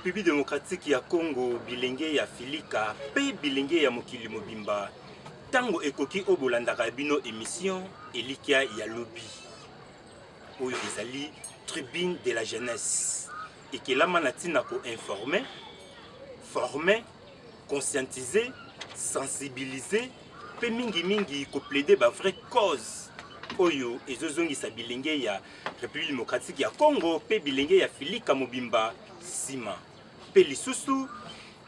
République démocratique ya Congo bilenge ya Filika pe bilenge ya mokili mobimba tango ekoki obolandaka bino émission elikia ya lobi oyo ezali tribune de la jeunesse ekelama na ntina ko informer, former, conscientiser, sensibiliser pe mingi ko plaider ba vraie cause oyo ezozongisa bilenge ya République démocratique ya Congo pe bilenge ya Filika mobimba sima pe lisusu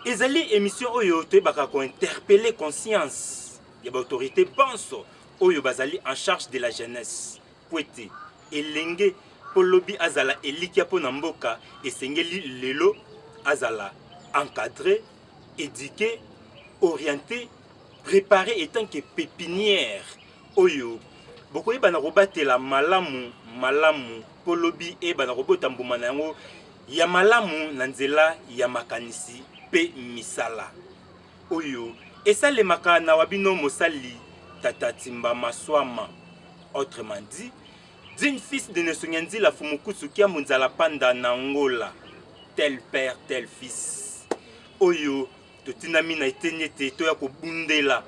ezali émission oyo toyebaka ko interpeller conscience ya ba autorité banso oyo bazali en charge de la jeunesse poete elenge polobi azala elikia po na mboka esengeli lelo azala encadré, éduqué, orienté, préparé étant que pépinière oyo bokoyeba na kobatela malamu polobi eba na kobota mbuma na yango ya malamu na nzela ya makanisi pe misala oyo esalemaka na wabino mosali tata Timba Maswama, autrement dit d'une fils de Nesonyanzi la Fumukusu qui a munzala panda na Angola, tel père tel fils oyo totinami na etenyete to ya kobundela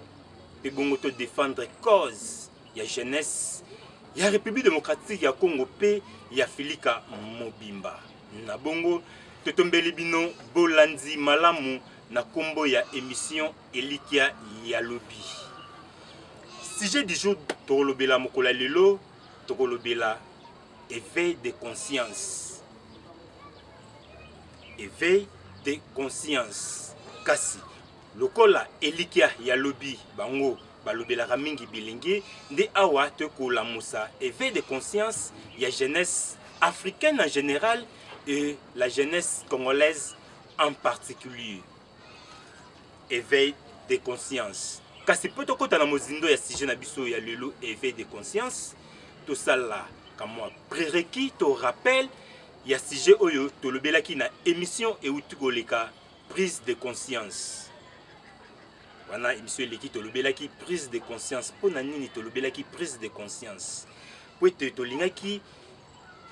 pe bongo to défendre cause ya jeunesse ya République démocratique ya Congo pe ya Filika mobimba na bongo totombeli bino bolandi malamu na kombo ya émission elikia ya lobi. Sujet du jour tokolobela mokola lelo tokolobela éveil de conscience. Éveil de conscience kasi lokola elikia ya lobi bango balobelaka mingi bilenge nde awa tokolamusa éveil de conscience ya jeunesse africaine en général et la jeunesse congolaise en particulier. Éveil de conscience kasi po tokota na mozindo ya sujet na biso ya lelo éveil de conscience tosala kamwa prérequis to rappel ya sujet oyo tolobelaki na émission euti koleka prise de conscience. Wana émission eleki tolobelaki prise de conscience po na nini tolobelaki prise de conscience po ete tolingaki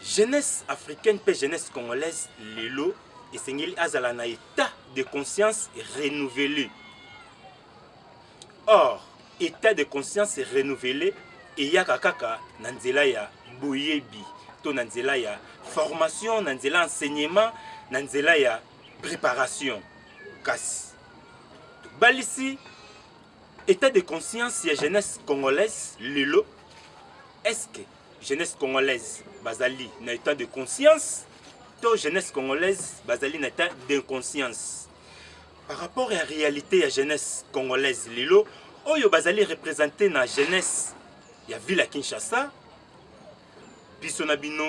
jeunesse africaine pe jeunesse congolaise lelo esengeli azala na état de conscience renouvelé. Or état de conscience renouvelé eyaka kaka na nzela ya boyebi to na nzela ya formation na nzela enseignement na nzela ya préparation kasi balisi état de conscience ya jeunesse congolaise lelo. Est-ce que jeunesse congolaise bazali na état de conscience to jeunesse congolaise bazali na état d'inconscience par rapport à la réalité ya jeunesse congolaise lelo oyo bazali représenter na jeunesse ya ville à Kinshasa biso na bino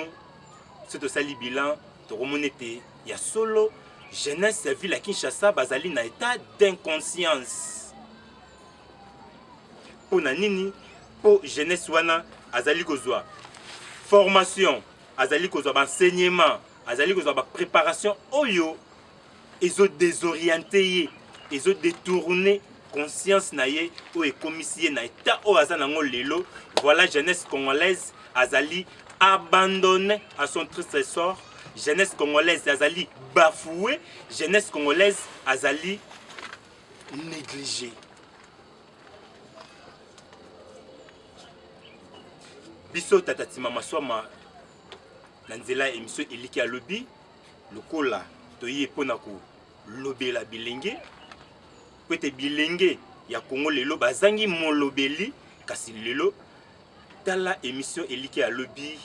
ce tosali bilan tokomonete ya solo jeunesse ya ville à Kinshasa bazali na état d'inconscience. Po na nini po jeunesse wana azali kozwa formation, azali kozwa enseignement, azali kozwa ba préparation oyo ezo désorienter ye, ezo détourner conscience na ye o ekomisi ye na état o aza nango lelo. Voilà jeunesse congolaise azali abandonnée à son triste sort. Jeunesse congolaise azali bafouée, jeunesse congolaise azali négligée. Biso tata Timba Maswama na nzela émission eliki ya lobi lokola toye pona ko lobela bilenge kwete bilenge ya Congo lelo bazangi molobeli kasi lelo tala émission eliki ya lobi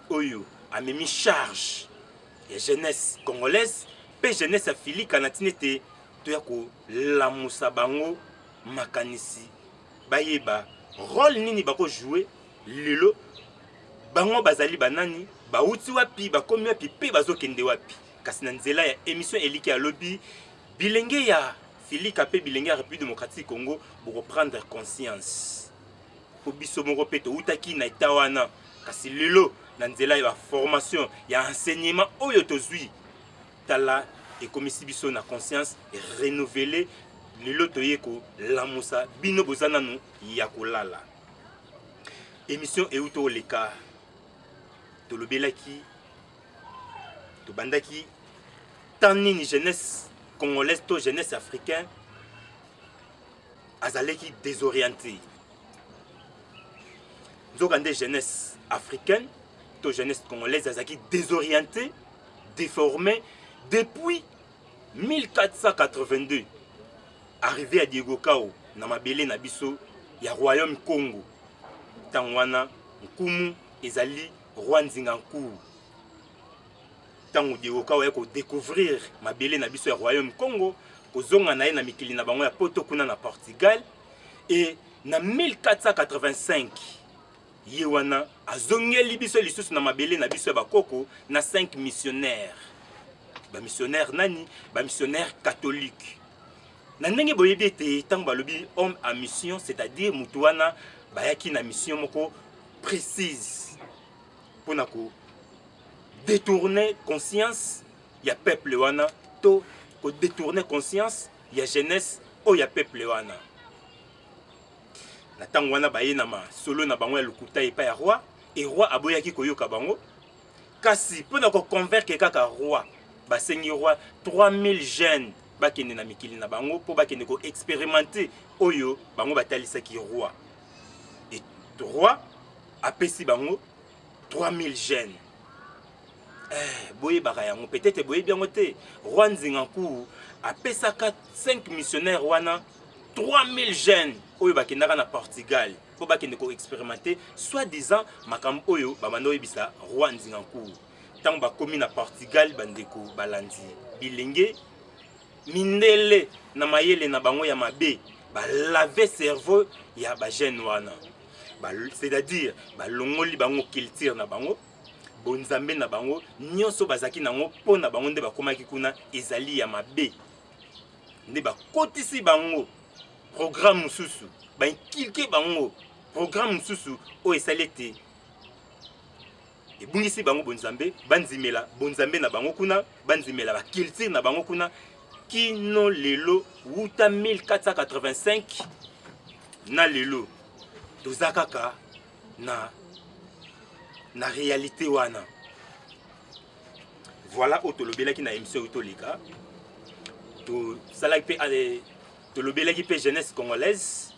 oyo amemi charge ya jeunesse congolaise pe jeunesse ya Filika na tinete toya ko lamusa bango makanisi bayeba rôle nini bako jouer lelo bango bazali banani bauti wapi bakomi wapi pe bazokende wapi kasi na nzela ya émission eliki ya lobi bilenge ya Filika pe bilenge ya République démocratique Congo boko prendre conscience po biso moko pe toutaki na eta wana kasi lelo na nzela ya formation ya enseignement oyo tozwi tala ekomisi biso na conscience renouvelée lelo toye ko lamusa bino bozana no ya kolala. Émission euto leka. Tolobelaki, tobandaki Tanini jeunesse congolaise, to jeunesse africaine, azaleki désorienté. Zogande jeunesse africaine, to jeunesse congolaise, azaleki désorienté, déformé depuis 1482. Arrivé à Diego Kao, na mabele na biso ya royaume Congo. Tangwana nkumu ezali roi Nzingankou. Tango Diego Kao yako découvrir mabele na biso ya royaume Congo, kozonga na ye na mikili na bango ya poto kuna na Portugal, et na 1485 ye wana azongeli biso lisusu na mabele na biso ya bakoko na 5 missionnaires. Ba missionnaire nani? Ba missionnaire catholique. Na ndenge boyebi ete tango balobi homme à mission, c'est-à-dire mutu wana bayaki na mission moko précise pona ko détourner conscience ya peuple wana, to ko détourner conscience ya jeunesse o ya peuple wana. Na tango wana baye na ma solo na bango ya lukuta epa ya roi, et roi aboyaki koyoka bango, kasi pona ko convaincre kaka roi basengi roi 3000 jeunes bakende na mikili na bango po bakende ko expérimenter oyo bango batalisaki roi. Et roi apesi bango 3000 jeunes. Boye baka yango peut-être boye bien te roi Nzingankou apesaka 5 missionnaires wana 3000 jeunes oyo bakendaka na Portugal po bakende ko expérimenter soi-disant makambo oyo bamando yebisa roi Nzingankou. Tant bakomi na Portugal bandeko balandi bilenge mindele na mayele na bango ya mabe ba laver cerveau ya ba jeune wana, c'est-à-dire ba longoli bango culture na bango, bonzambe na bango nyonso bazaki nango po na bango nde bakomaki kuna ezali ya mabe, nde bakotisi bango programme mususu, ba kilke bango programme mususu o esalete ebungisi bango bonzambe, banzimela bonzambe na bango kuna, banzimela ba culture na bango kuna kino lelo wuta 1485 na lelo tozakaka na réalité wana. Voilà au tolobelaki na émission utolika to salaki pe tolobelaki pe jeunesse congolaise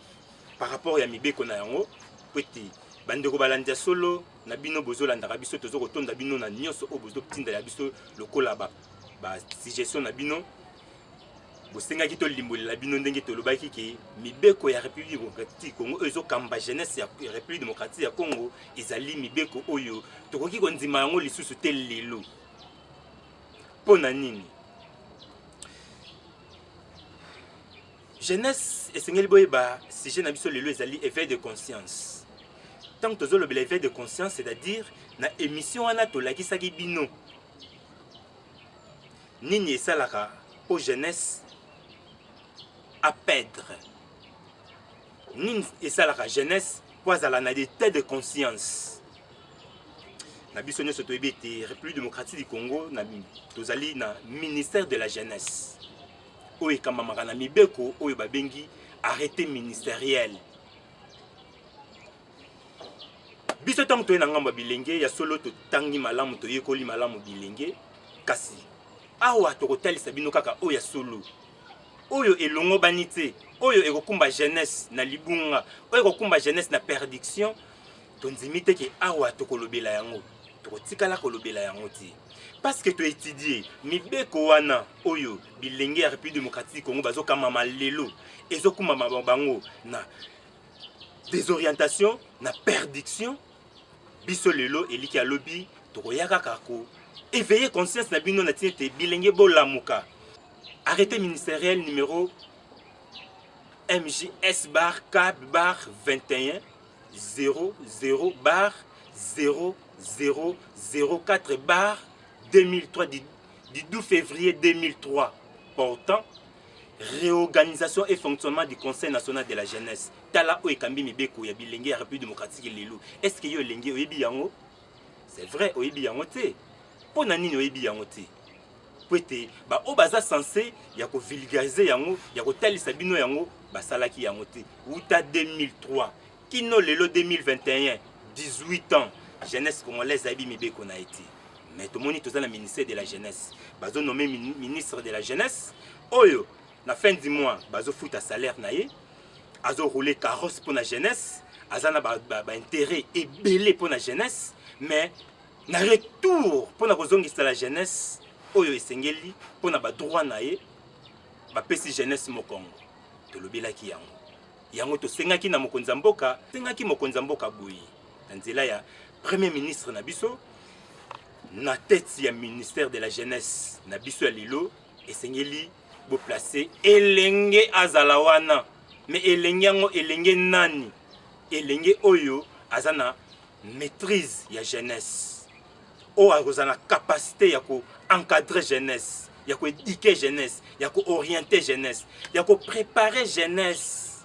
par rapport ya mibeko na yango peti bandeko balandia solo na bino bozolandaka biso tozokotonda bino na nyonso o bozotinda ya biso lokola ba suggestion na bino. Bosengaki to limbolela bino ndenge tolobaki ke mibeko ya République démocratique Congo ezo kamba jeunesse ya République démocratique ya Congo ezali mibeko oyo tokoki kondima yango lisusu te lelo. Pona nini? Jeunesse esengeli boyeba sujet na biso lelo ezali éveil de conscience. Tant que tozolobela éveil de conscience, c'est-à-dire na émission wana tolakisaki bino nini esalaka po jeunesse à perdre. Nin et ça la jeunesse poise à la état de conscience. Na biso nyonso toyebi ete République démocratique du Congo na tozali na ministère de la jeunesse. Oyo ekamamaka na mibeko oyo babengi arrêté ministériel. Biso tango toye na ngambo bilenge ya solo totangi malamu toyekoli malamu bilenge, kasi awa tokotalisa bino kaka oyo ya solo. Oyo elongo banité, oyo ekokumba jeunesse na libunga, oyo ekokumba jeunesse na perdiction, tonzimite ke awa tokolobela yango, tokotikala kolobela yango ti. Parce que tu étudies mibeko wana oyo bilenge ya République démocratique Congo bazokama malelo, ezokuma bango na désorientation, na perdiction, biso lelo eliki ya lobby, tokoyaka kako éveiller conscience na bino na tiete bilenge bolamuka. Arrêté ministériel numéro MJS bar 4 bar 21 00 bar 0004 bar 2003 du 12 février 2003 portant réorganisation et fonctionnement du Conseil national de la jeunesse. Tala o ekambi mibeko ya bilenge ya République démocratique lelo. Est-ce que yo lenge oyebi yango? C'est vrai oyebi yango te. Pona nini oyebi yango te? Pwete ba o baza censé ya ko vulgariser yango, ya ko talisa bino yango, basalaki yango te. Uta 2003 kino lelo 2021, 18 ans, jeunesse congolaise ayebi mibeko na été. mais tout le monde est dans le ministère de la jeunesse. Bazo nommé ministre de la jeunesse. Oyo, na fin du mois, bazo fout à salaire naïe. Azo roulé carrosse pour la jeunesse. Azana ba intérêt et belé pour la jeunesse. Mais na retour pour la kozongisa la jeunesse. Oyo esengeli pour na ba droit naïe. Ba pesi jeunesse mokongo. To lobela ki yango. Yango to sengaki na mokonza mboka, sengaki mokonza mboka boyi. Nzela ya premier ministre na biso. Na tête du ministère de la jeunesse na biso ya lilo esengeli bo placer elenge azalawana mais elenge yango elenge nani elenge oyo azana maîtrise ya jeunesse o azana capacité ya ko encadrer jeunesse ya ko éduquer jeunesse ya ko orienter jeunesse ya ko préparer jeunesse.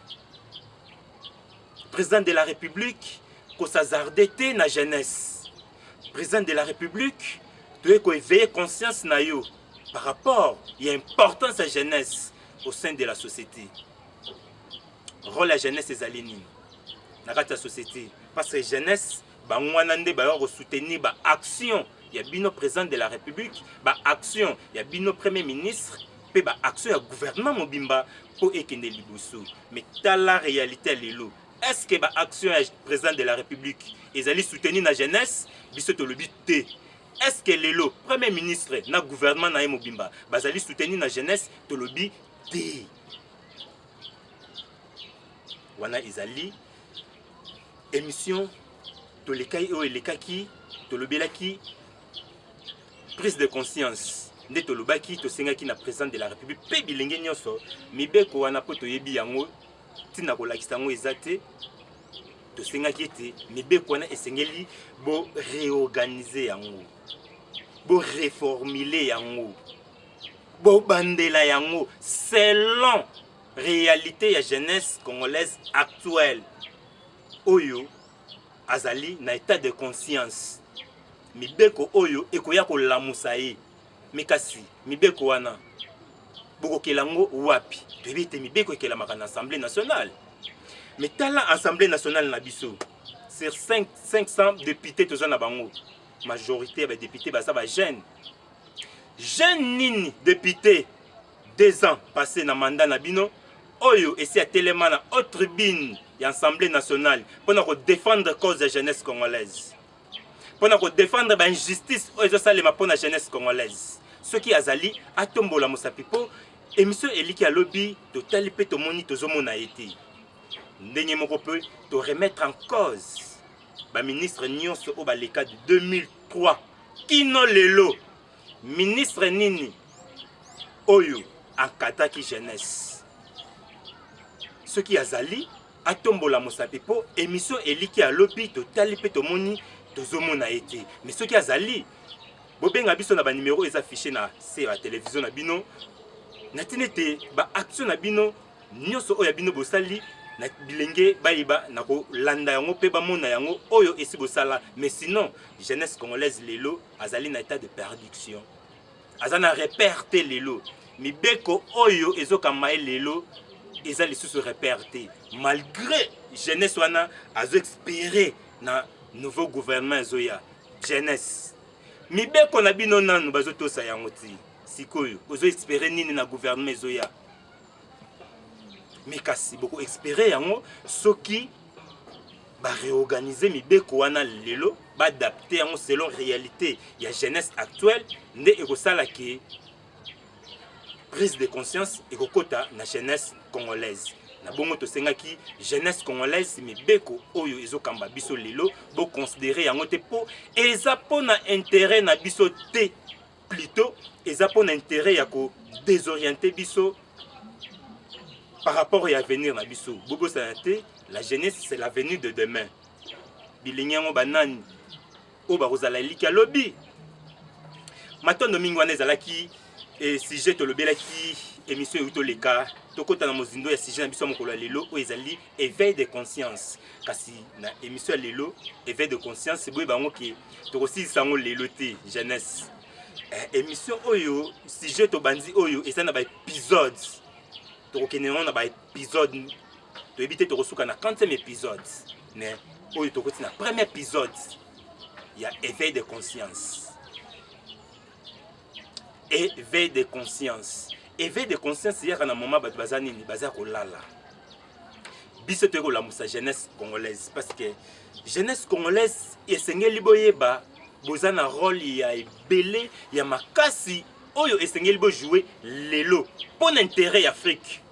Président de la République ko s'azarder na jeunesse. Président de la République, tu dois éveiller conscience na yo par rapport à l'importance de la jeunesse au sein de la société. Rôle de la jeunesse est aligné dans la société. Parce que la jeunesse, ba soutenir ba action. Il y a bino président de la République, ba action. Il y a bino premier ministre, pe ba action ya gouvernement mobimba pour ekende liboso. Mais dans la réalité lelo, est-ce que ba action ya président de la République ils allaient soutenir la jeunesse? Biso le but. Est-ce que lelo premier ministre na gouvernement na mobimba bazali soutenir la jeunesse to le but? Wana izali émission to le kai o le kaki to le belaki prise de conscience nde to lobaki to sengaki na président de la République pe bilenge nyonso mibeko wana po to yebi yango tina ko lakisa ngo ezate to sengaki ete mibeko wana esengeli bo réorganiser yango bo réformuler yango bo bandela yango selon réalité ya jeunesse congolaise actuelle oyo azali na état de conscience mibeko oyo ekoya ko lamusa ye mikasi mibeko wana boko kelango wapi tebite mibeko ekelamaka na Assemblée nationale. Mais tala Assemblée nationale na biso sur 500 députés toza na bango majorité ba députés ba jeune nini député 2 ans passé na mandat na bino oyo esi atelema na autre tribune ya Assemblée nationale pour défendre cause de jeunesse congolaise pour défendre ba injustice oyo ezosalema pour la jeunesse congolaise. Ce qui azali atombola mosapipo émission eliki ya lobby totali pe tomoni tozomona été ndenge moko pe to remettre en cause ba ministre nyonso o baleka de 2003 kino lelo ministre nini oyo akataki jeunesse. Ce qui azali atombola mosapipo émission eliki ya lobby totali pe tomoni tozomona été mais ce qui azali bobenga biso na ba numéro eza affiché na se la télévision na bino natinete ba action na bino nyonso oya bino bosali na bilenge bayiba na ko landa yango pe ba mona yango oyo esi bosala. Mais sinon jeunesse congolaise lelo azali na état de perdition azana réperté lelo mibeko oyo ezokama lelo eza lisusu réperté malgré jeunesse wana azo espérer na nouveau gouvernement zoya jeunesse mibeko na bino nanu bazotosa yango ti sikoyo ozo espérer nini na gouvernement zoya. Mais kasi beaucoup espérer yango soki ba réorganiser mibeko wana lelo ba adapter yango selon réalité ya jeunesse actuelle nde ekosala ke prise de conscience ekokota na jeunesse congolaise. Na bongo to sengaki jeunesse congolaise mibeko oyo ezokamba biso lelo bo considérer yango te po eza pona intérêt na biso te, plutôt eza pona intérêt ya ko désorienter biso par rapport à l'avenir na biso. Bobo sanate, la jeunesse c'est l'avenir de demain. Bilinyango banani o barozala lika lobby. Matondo mingwana ezalaki et sujet to lobelaki émission uto leka tokota na mozindo ya sujet na biso mokolo lelo o ezali éveil de conscience. Kasi na émission lelo éveil de conscience boye bango ki tokosi sango lelo te jeunesse. Émission oyo sujet to bandi oyo esa na ba épisodes. Tokokene na ba épisode to éviter to kosuka na 40e épisode mais oyo tokoti na premier épisode il y a éveil de conscience éveil de conscience. Éveil de conscience, il y a un moment où bazanini baza kolala. Biso teko la musa jeunesse congolaise parce que jeunesse congolaise esengeli boyeba bozana rôle ya ebele ya makasi oyo esengeli bo jouer lelo pour l'intérêt Afrique.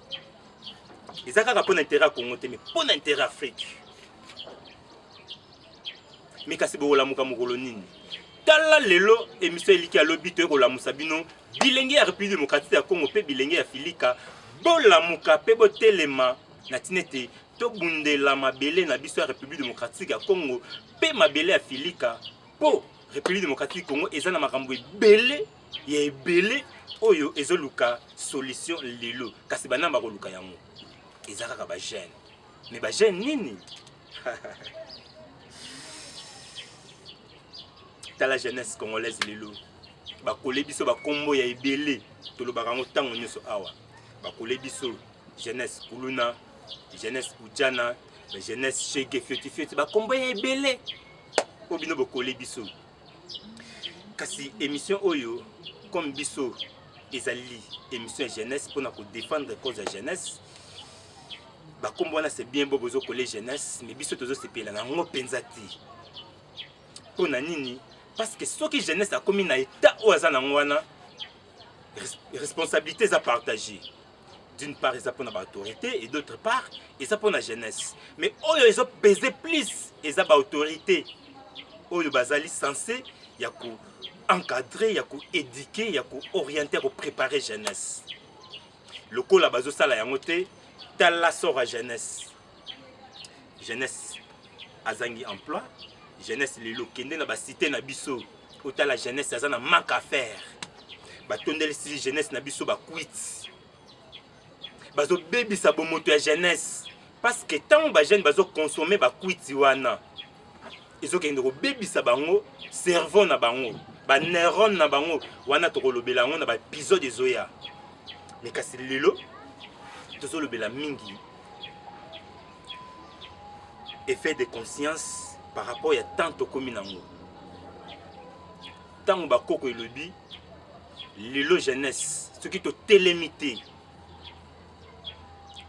Ezaka pour l'intérêt Congo te mais pour l'intérêt Afrique. Mais kasi bo la muka mukolo nini. Tala lelo émission eliki alobi to ko la musabino bilenge ya République démocratique ya Congo pe bilenge ya Filika bo la muka pe bo telema na tinete to bundela mabele na biso ya République démocratique ya Congo pe mabele ya Filika po République démocratique Congo ezana makambo ebele ya ebele oyo ezoluka solution lelo kasi banamba ko luka yango ezaka ba jeune mais ba jeune nini dans la jeunesse congolaise lelo bakole biso bakombo ya ebele tolobaka ngo tango nyonso awa bakole biso jeunesse kuluna jeunesse ujana jeunesse shege fioti bakombo ya ebele obino bakole biso kasi émission oyo comme biso ezali émission ya jeunesse pour ko défendre cause ya jeunesse bakombo wana c'est bien beau bozo coller jeunesse mais biso tozo sepela na ngo penzati pona nini. Parce que ce qui jeunesse a commis na état ou azanangwana responsabilités à partager. D'une part, ils ont pour l'autorité et d'autre part, ils ont pour la jeunesse. Mais ils ont pesé plus, ils ont l'autorité. Ils ont censé encadrer, éduquer, orienter, préparer jeunesse. Le coup la base sala yangote, tal la sort à jeunesse. Jeunesse azangi emploi. Jeunesse lelo kende na ba cité na biso ota la jeunesse aza na manque à faire ba tondeli si jeunesse na biso ba quit bazo baby sa bomoto ya jeunesse parce que tant ba jeune bazo consommer ba quit wana izo kende ko baby sa bango cerveau na bango ba neurone na bango wana to kolobela ngo na ba épisode ezoya mais kasi lelo tozo lobela mingi effet de conscience par rapport à tant de communes. Tant que bakoko elobi, lelo jeunesse, ce qui te télémité,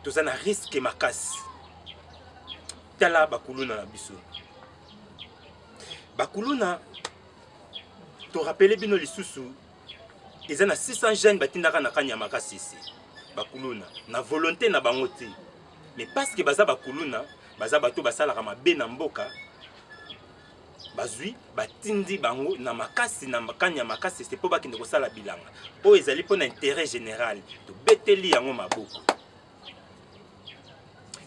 tout ça na risque makasi. Tala bakuluna na biso. Bakuluna, to rappelé bino lisusu, ils ont 600 jeunes batindaka na kanya makasi ici. Bakuluna, na volonté na bangote. Mais parce que baza bakuluna, baza bato basalaka mabe na mboka. Bazui batindi bango na makasi na makanya makasi c'est pour bakinde ko sala bilanga o ezali pour intérêt général to beteli yango maboko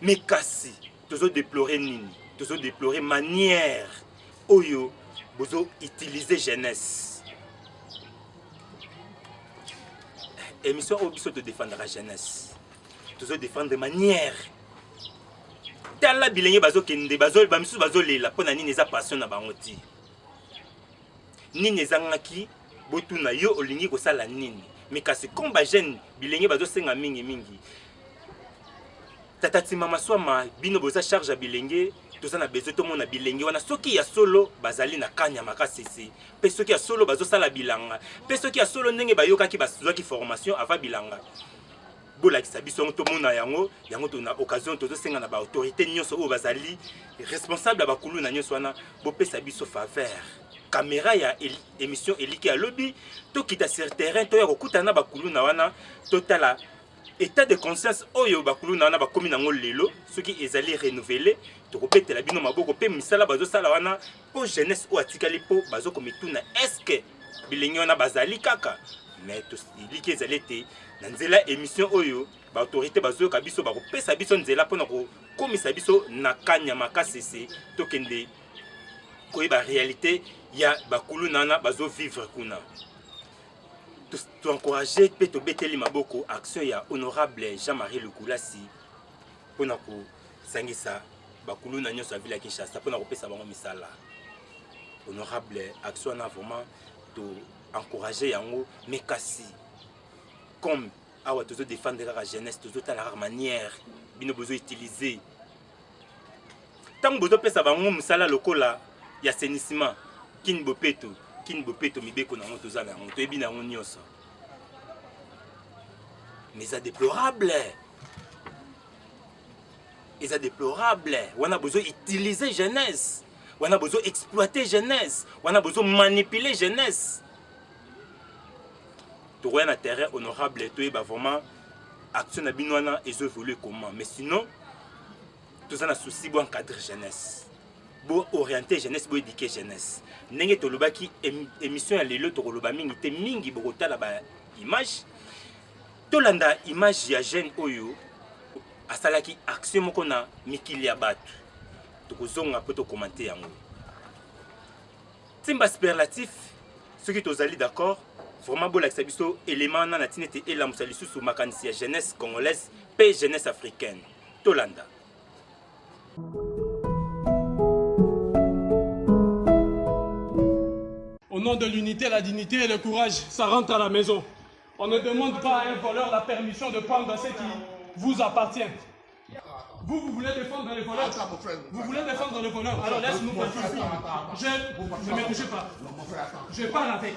mais kasi tozo déplorer nini tozo déplorer manière oyo bozo utiliser jeunesse émission obiso de défendre la jeunesse tozo défendre manière tala bilenge bazo kende bazo bamisu bazo lela pona nini eza passion na bango ti nini ezangaki botuna yo olingi ko sala nini mais kasi comme ba jeune bilenge bazo senga mingi tatati mama swama bino boza charge ya bilenge toza na besoin to mona bilenge wana soki ya solo bazali na kanya makasisi pe soki ya solo bazo sala bilanga pe soki ya solo ndenge bayokaki bazwaki formation avant bilanga bolakisa biso to mona yango to na occasion to senga na ba autorité nyonso o bazali responsable ba kulu na nyonso wana bo pesa biso faveur caméra ya émission eliki ya lobby to kita sur terrain to ya kokutana ba kulu na wana totala état de conscience oyo ba kulu na wana ba komi na ngo lelo soki ezali renouveler to kopetela bino maboko pe misala bazo sala wana po jeunesse o atikali po bazo komituna est-ce que bilingi wana bazali kaka mais to eliki ezali te na nzela émission oyo ba autorité bazoyoka biso bakopesa biso nzela mpona kokomisa biso na kanya makasisi tokende koyeba réalité ya bakulu nana bazovivre kuna toencourager mpe tobeteli maboko action ya honorable Jean-Marie Lukulasi mpona kosangisa bakulu na nyonso ya ville ya Kinshasa mpona kopesa bango misala honorable action wana vraiment toencourager yango mais kasi comme awa tozo défendre la jeunesse tozo tala la manière bino bozo utiliser tant bozo pesa bango musala lokola ya assainissement kin bopeto mibeko na moto za na moto ebi na ngo nyonso Mais c'est déplorable. C'est déplorable. On a besoin d'utiliser jeunesse. On a besoin d'exploiter jeunesse. On a besoin de manipuler jeunesse. Tu vois un terrain honorable, tu es vraiment action na binoana et évoluer comment. Mais sinon, tu as un souci pour encadrer jeunesse. Pour orienter jeunesse, pour éduquer jeunesse. Nenge to lobaki émission ya lelo to loba mingi te mingi bokota la ba image. To landa image ya jeune oyo asalaki action moko na mikili ya batu. To kozonga po to commenter yango. Timba superlatif, ceux qui tozali d'accord, vraiment beau l'accès biso élément na natinete et la musalisu sous makanisi ya jeunesse congolaise, paix jeunesse africaine. Tolanda. Au nom de l'unité, la dignité et le courage, ça rentre à la maison. On ne demande pas à un voleur la permission de prendre ce qui vous appartient. Vous voulez défendre les voleurs. Vous voulez défendre les voleurs. Alors laisse-nous faire. Ne me touchez pas. Je parle avec.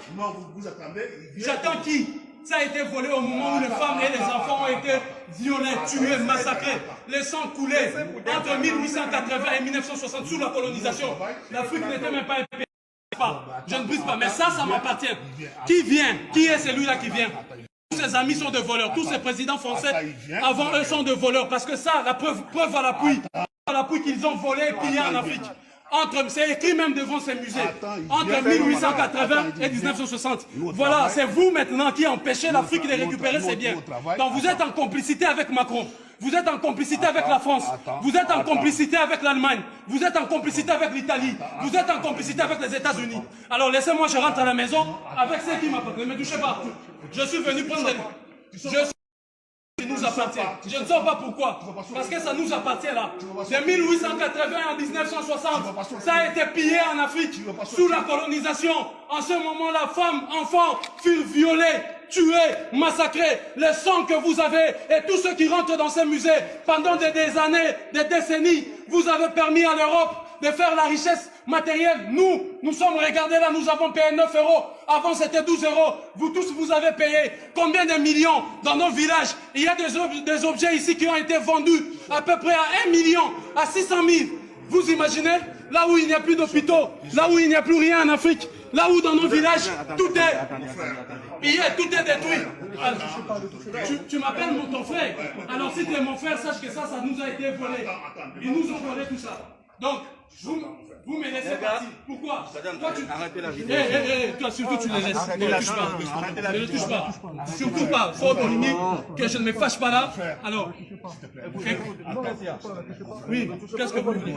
J'attends qui? Ça a été volé au moment où les femmes et les enfants ont été violés, tués, massacrés. Les sangs coulés entre 1880 et 1960 sous la colonisation. L'Afrique n'était même pas un pays. Je ne brise pas, mais ça m'appartient. Qui vient? Qui est celui-là qui vient? Tous ses amis sont des voleurs, tous ces présidents français avant eux sont des voleurs, parce que ça, la preuve à l'appui qu'ils ont volé et pillé en Afrique. C'est écrit même devant ces musées, entre 1880 et 1960. Voilà, c'est vous maintenant qui empêchez l'Afrique de récupérer ses biens. Donc vous êtes en complicité avec Macron. Vous êtes en complicité avec la France, vous êtes en complicité avec l'Allemagne, vous êtes en complicité avec l'Italie, vous êtes en complicité avec les États-Unis. Alors laissez-moi, je rentre à la maison avec ceux qui m'appartiennent. Ne me touchez pas. Je suis venu prendre qui nous appartient. Je ne sais pas pourquoi. Parce que ça nous appartient là. De 1880 à 1960, ça a été pillé en Afrique sous la colonisation. En ce moment-là, femmes, enfants furent violés, tués, massacrés. Le sang que vous avez et tous ceux qui rentrent dans ces musées pendant des années, des décennies, vous avez permis à l'Europe de faire la richesse matérielle. Nous sommes regardés là, nous avons payé 9 €. Avant c'était 12 €. Vous tous, vous avez payé combien de millions dans nos villages? Il y a des objets ici qui ont été vendus à peu près à 1 million, à 600 000. Vous imaginez? Là où il n'y a plus d'hôpitaux, là où il n'y a plus rien en Afrique, là où dans nos villages, tout est détruit. Alors, tu m'appelles ton frère. Alors si tu es mon frère, sache que ça nous a été volé. Ils nous ont volé tout ça. Donc, vous me laissez partir. Pourquoi? Arrêtez la vidéo. Toi, surtout, tu les laisses. Ne les touche pas. Ne les touche pas. Surtout pas. Faut limite que je ne me fâche pas là. Alors, oui, qu'est-ce que vous voulez?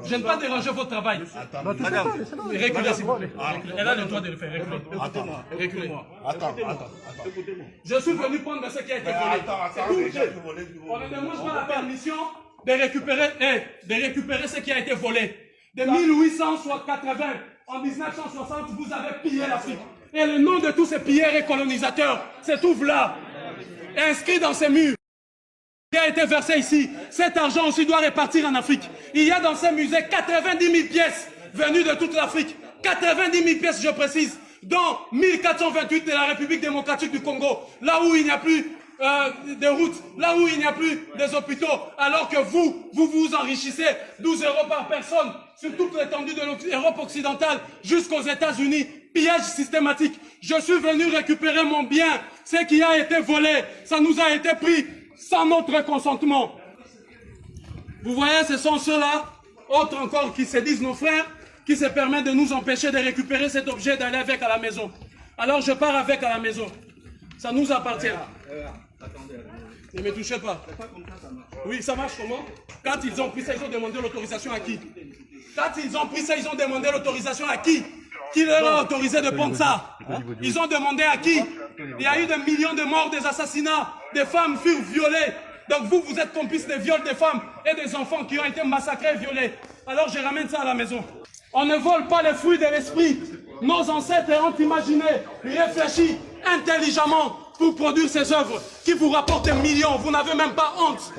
Je n'ai pas dérangé votre travail. Reculez, s'il vous plaît. Elle a le droit de le faire. Reculez. Attends. Je suis venu prendre ce qui a été volé. On ne demande pas la permission de récupérer ce qui a été volé. De 1880 en 1960, vous avez pillé l'Afrique. Et le nom de tous ces pilleurs et colonisateurs se trouve là, inscrit dans ces murs. Qui a été versé ici. Cet argent aussi doit repartir en Afrique. Il y a dans ces musées 90 000 pièces venues de toute l'Afrique. 90 000 pièces, je précise, dont 1428 de la République démocratique du Congo, là où il n'y a plus des routes, là où il n'y a plus des hôpitaux, alors que vous enrichissez 12 € par personne sur toute l'étendue de l'Europe occidentale jusqu'aux États-Unis. Pillage systématique. Je suis venu récupérer mon bien, ce qui a été volé, ça nous a été pris sans notre consentement. Vous voyez, ce sont ceux-là, autres encore qui se disent nos frères, qui se permettent de nous empêcher de récupérer cet objet, d'aller avec à la maison. Alors je pars avec à la maison. Ça nous appartient. Ne me touchez pas. Oui, ça marche comment? Quand ils ont pris ça, ils ont demandé l'autorisation à qui? Quand ils ont pris ça, ils ont demandé l'autorisation à qui? Qui leur a autorisé de prendre ça? Ils ont demandé à qui? Il y a eu des millions de morts, des assassinats, des femmes furent violées. Donc vous êtes complices des viols des femmes et des enfants qui ont été massacrés et violés. Alors je ramène ça à la maison. On ne vole pas les fruits de l'esprit. Nos ancêtres ont imaginé, réfléchi intelligemment pour produire ces œuvres qui vous rapportent des millions. Vous n'avez même pas honte.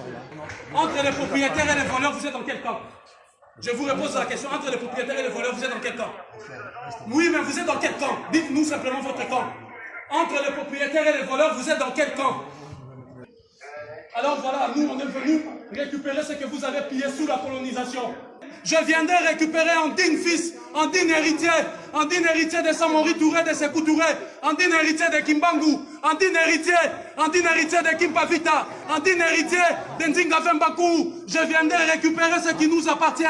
Entre les propriétaires et les voleurs, vous êtes dans quel camp? Je vous repose la question. Entre les propriétaires et les voleurs, vous êtes dans quel camp? Oui, mais vous êtes dans quel camp? Dites-nous simplement votre camp. Entre les propriétaires et les voleurs, vous êtes dans quel camp? Alors voilà, nous on est venus récupérer ce que vous avez pillé sous la colonisation. Je viendrai récupérer un digne fils, un digne héritier de Samori Touré, de Sékou Touré, un digne héritier de Kimbangu, un digne héritier de Kimpavita, un digne héritier de Ndinga Vembakou. Je viendrai récupérer ce qui nous appartient.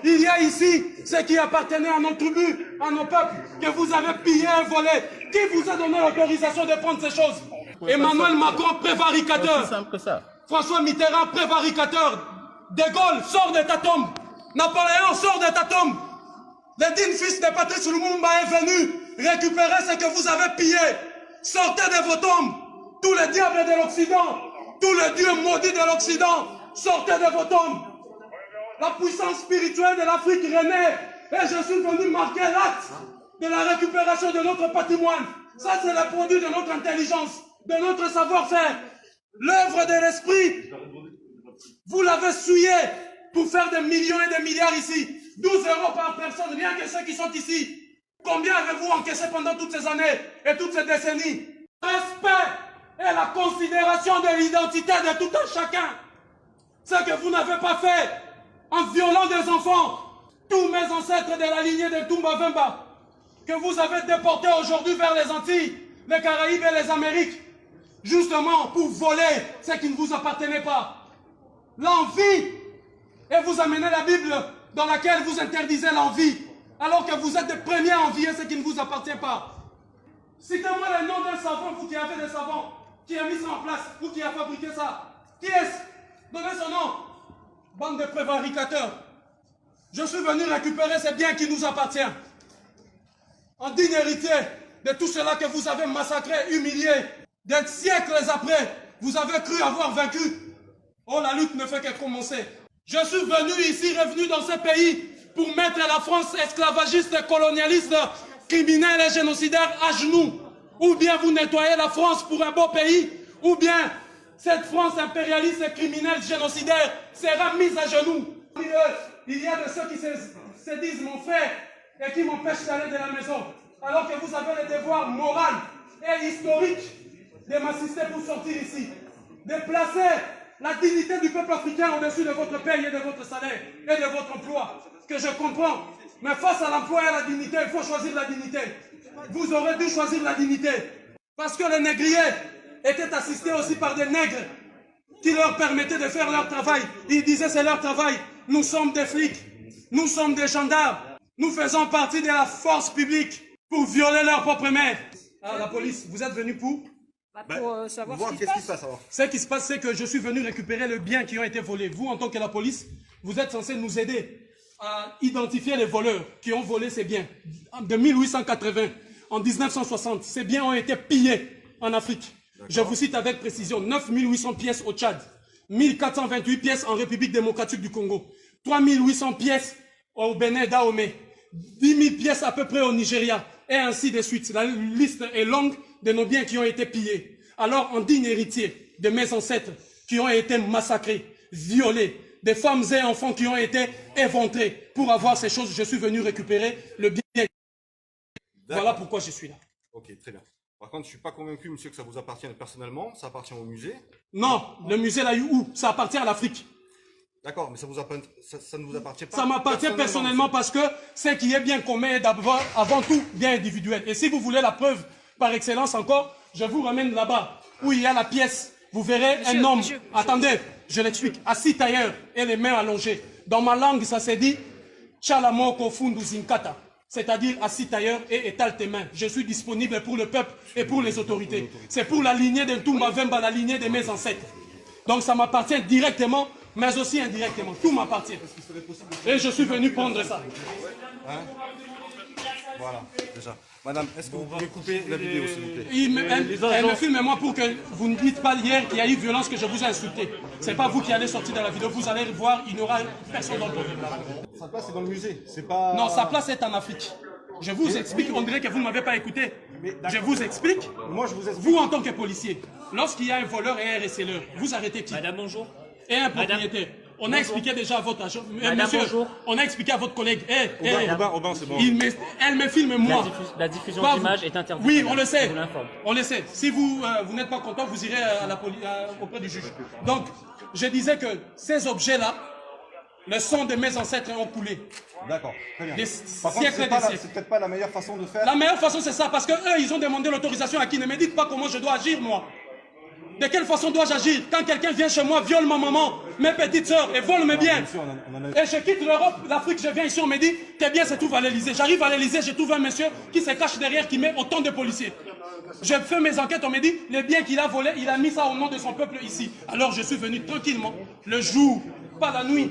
Il y a ici ce qui appartenait à nos tribus, à nos peuples, que vous avez pillé et volé. Qui vous a donné l'autorisation de prendre ces choses? Emmanuel Macron, prévaricateur. C'est simple que ça. François Mitterrand, prévaricateur. De Gaulle, sort de ta tombe. Napoléon, sort de ta tombe. Le digne fils de Patrice Lumumba est venu récupérer ce que vous avez pillé. Sortez de vos tombes. Tous les diables de l'Occident, tous les dieux maudits de l'Occident, sortez de vos tombes. La puissance spirituelle de l'Afrique renaît. Et je suis venu marquer l'acte de la récupération de notre patrimoine. Ça, c'est le produit de notre intelligence, de notre savoir-faire. L'œuvre de l'esprit, vous l'avez souillé pour faire des millions et des milliards ici. 12 € par personne, rien que ceux qui sont ici. Combien avez-vous encaissé pendant toutes ces années et toutes ces décennies? Respect et la considération de l'identité de tout un chacun. Ce que vous n'avez pas fait en violant des enfants, tous mes ancêtres de la lignée de Toumba Vemba, que vous avez déportés aujourd'hui vers les Antilles, les Caraïbes et les Amériques, justement pour voler ce qui ne vous appartenait pas. L'envie, et vous amenez la Bible dans laquelle vous interdisez l'envie, alors que vous êtes les premiers à envier ce qui ne vous appartient pas. Citez-moi le nom d'un savant, vous qui avez des savants, qui a mis ça en place, ou qui a fabriqué ça. Qui est-ce? Donnez son nom. Bande de prévaricateurs. Je suis venu récupérer ces biens qui nous appartiennent. En digne héritier de tout cela que vous avez massacré, humilié, des siècles après, vous avez cru avoir vaincu. Oh, la lutte ne fait que commencer. Je suis venu ici, revenu dans ce pays, pour mettre la France esclavagiste, colonialiste, criminelle et génocidaire à genoux. Ou bien vous nettoyez la France pour un beau pays, ou bien cette France impérialiste et criminelle génocidaire sera mise à genoux. Il y a de ceux qui se disent mon frère et qui m'empêchent d'aller de la maison, alors que vous avez le devoir moral et historique de m'assister pour sortir ici, de placer la dignité du peuple africain au-dessus de votre paye et de votre salaire et de votre emploi, que je comprends. Mais face à l'emploi et à la dignité, il faut choisir la dignité. Vous aurez dû choisir la dignité, parce que les négriers étaient assistés aussi par des nègres qui leur permettaient de faire leur travail. Ils disaient c'est leur travail. Nous sommes des flics, nous sommes des gendarmes, nous faisons partie de la force publique pour violer leur propre mère. Ah, la police, vous êtes venus pour savoir qu'est-ce qui se passe. Ce qui se passe, c'est que je suis venu récupérer les biens qui ont été volés. Vous, en tant que la police, vous êtes censé nous aider à identifier les voleurs qui ont volé ces biens. De 1880 en 1960, ces biens ont été pillés en Afrique. Je vous cite avec précision, 9800 pièces au Tchad, 1428 pièces en République démocratique du Congo, 3800 pièces au Bénin Dahomey, 10 000 pièces à peu près au Nigeria, et ainsi de suite. La liste est longue de nos biens qui ont été pillés. Alors, en digne héritier de mes ancêtres qui ont été massacrés, violés, des femmes et enfants qui ont été éventrés pour avoir ces choses, je suis venu récupérer le bien. Voilà pourquoi je suis là. Ok, très bien. Par contre, je ne suis pas convaincu, monsieur, que ça vous appartient personnellement. Ça appartient au musée. Non, le musée là où? Ça appartient à l'Afrique. D'accord, mais ça ne vous appartient pas. Ça m'appartient personnellement parce que ce qui est bien commun est d'abord, avant tout, bien individuel. Et si vous voulez la preuve par excellence encore, je vous ramène là-bas où il y a la pièce. Vous verrez un homme, attendez, je l'explique, assis tailleur et les mains allongées. Dans ma langue, ça se dit Chalamoko Fundu Zinkata. C'est-à-dire assis tailleur et étale tes mains. Je suis disponible pour le peuple et pour les autorités. C'est pour la lignée de Toumba Vemba, la lignée de mes ancêtres. Donc ça m'appartient directement, mais aussi indirectement. Tout m'appartient. Et je suis venu prendre ça. Hein? Voilà, déjà. Madame, est-ce que vous pouvez couper la vidéo, s'il vous plaît? Elle me filme moi pour que vous ne dites pas hier qu'il y a eu violence, que je vous ai insulté. C'est pas vous qui allez sortir dans la vidéo, vous allez voir, il n'y aura personne dans le problème. Sa place est dans le musée, c'est pas... Non, sa place est en Afrique. Je vous explique, on dirait que vous ne m'avez pas écouté. Je vous explique. Moi, je vous explique. Vous, en tant que policier, lorsqu'il y a un voleur et un receleur, vous arrêtez qui? Madame, bonjour. Et un propriétaire. On a expliqué déjà à votre agent. Madame, monsieur, bonjour. on a expliqué à votre collègue. Aubin, c'est bon. Elle me filme moi. La diffusion Pas d'images vous. est interdite. Oui, on le sait. Je vous l'informe. On le sait. Si vous, vous n'êtes pas content, vous irez à la auprès du juge. Donc, je disais que ces objets-là, le sang de mes ancêtres ont coulé. D'accord, très bien. Des Par contre, siècles et des siècles. c'est peut-être pas la meilleure façon de faire. La meilleure façon, c'est ça, parce que eux, ils ont demandé l'autorisation à qui? Ne me dites pas comment je dois agir, moi. De quelle façon dois-je agir quand quelqu'un vient chez moi, viole ma maman, mes petites sœurs et vole mes biens? Et je quitte l'Europe, l'Afrique, je viens ici, on me dit, tes biens se trouvent à l'Élysée. J'arrive à l'Élysée, je trouve un monsieur qui se cache derrière, qui met autant de policiers. Je fais mes enquêtes, on me dit, les biens qu'il a volés, il a mis ça au nom de son peuple ici. Alors je suis venu tranquillement, le jour, pas la nuit,